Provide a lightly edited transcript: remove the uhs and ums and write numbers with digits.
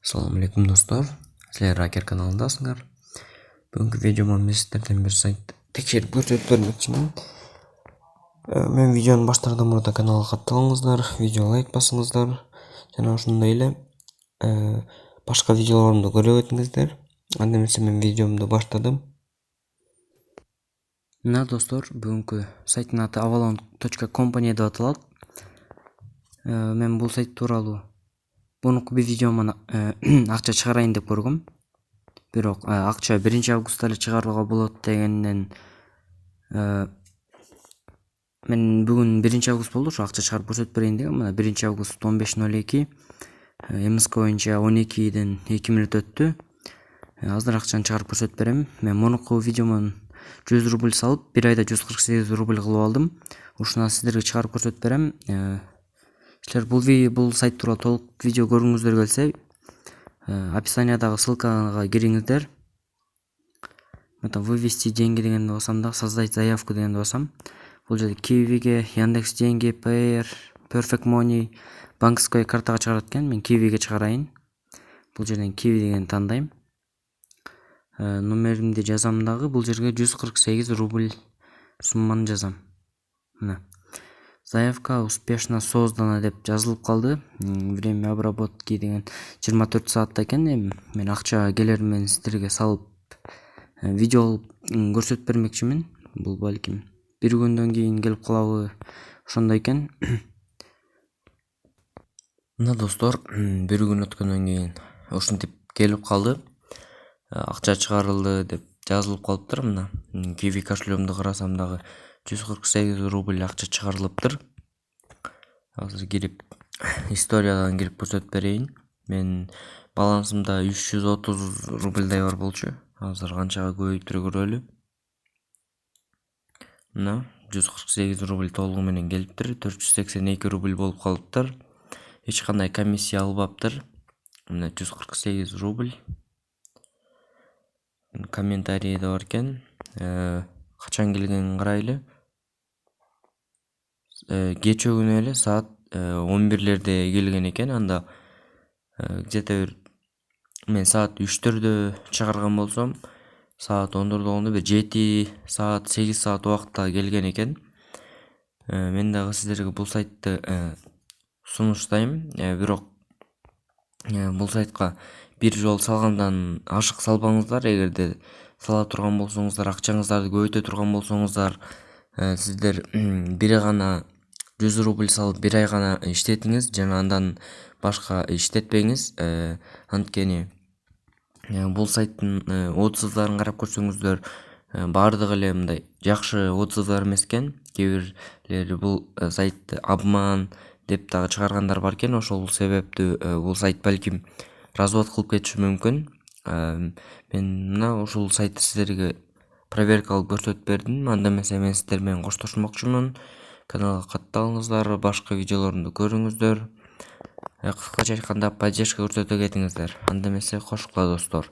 Assalamu alaikum dostlar. Sizler Hacker kanalındasınlar. Bugünkü videoma men sizlerden bir sayt tekşerip gösterip vermekçimin. Men videonun başlardan burada kanala katılыңыздар, video like basыңыздар. Жана ошондой эле башка видеолорумду көрө өтүңүздөр. Анда эмесе мен видеомду баштадым. Мына достор, бүгүнкү сайттын аты avalon.company деп аталат. Мен бул сайт тууралуу бунуку bir видеоман акча чыгарайын деп көргөм. Бирок акча 1 августта эле чыгарууга болот дегенден мен бүгүн 1 август болду, ошо акча чыгарып көрсөтүп берейин дегем. Мына 1 август 15:02 МСК боюнча 12ден 2 мүнөт өттү. Азыр акчаны чыгарып көрсөтүп берем. Мен мунуку видеомон 100 рубль салып, бир айда 148 рубль кылып алдым. Ушуна сиздерге чыгарып көрсөтүп берем. Силер бул сайт тууралуу толук видео көргүңүздөр келсе, описаниядагы ссылкага кириңиздер. Вывести деньги дегенди бассам да, создать заявку дегенди бассам. Бул жерде Kiwi'ге, Яндекс деньги, Payer, Perfect Money, банковская картага чыгарат экен. Мен Kiwi'ге чыгарайын. Бул жерден Kiwi дегенди тандайм. Номеримди жазам дагы, бул жерге 148 рубль сумманы жазам. Мына. Заявка успешно создана деп жазылып калды. Время обработки деген 24 саатта экен. Мен акча келер менен сиздерге салып видео көрсөтүп бермекчимин. Бул балким бир күндөн кийин келип калабы, ошондой экен. Мына достор, бир күн өткөндөн кийин ушинтип келип калды. Акча чыгарылды деп жазылып калыптыр. Мына Kiwi кошелегимди карасам дагы 148 рубль акча чыгарылыптыр. Азыр кирип историядан кирип көрсөтүп берейин. Мен балансымда 330 рубльдай бар болчу. Азыр канчага көбөйтүп көрөлү. Мына 148 рубль толугу менен келиптир. 482 рубль болуп калыптыр. Эч кандай комиссия албаптыр. Мына 148 рубль. Комментарий да бар экен. Качан келгенин карайлы. Кечээ күнү эле саат 11лерде келген экен. Анда где-то бир мен саат 3төрдө чыгарган болсом, саат 14 болгондо бир 7 саат 8 саат убакытта келген экен. Мен дагы сиздерге бул сайтты сунуштайм. Бирок бул сайтка бир жол салгандан ашык салбаңыздар. Эгерде сала турган болсоңуздар, акчаңыздарды көбөйтө турган болсоңуздар, сиздер бир гана 100 рубль салып бир ай гана иштетиңиз, жана андан башка иштетпеңиз. Анткени бул сайттын отзывдарын карап көрсөңүздөр, бардыгы эле мындай жакшы отзывдар эмес экен. Кээ бирлери бул сайтты обман деп дагы чыгаргандар бар экен. Ошол себептүү бул сайт балким развод кылып кетиши мүмкүн. Мен мына ушул сайтты сиздерге проверка кылып көрсөтүп бердим. Анда эмесе мен сиздер менен коштошмокчумун. Каналга катталыңыздар, башка видеолорумду көрүңүздөр. Кыскача айтканда поддержка көрсөтө кетиңиздер. Анда эмесе кош кула достор.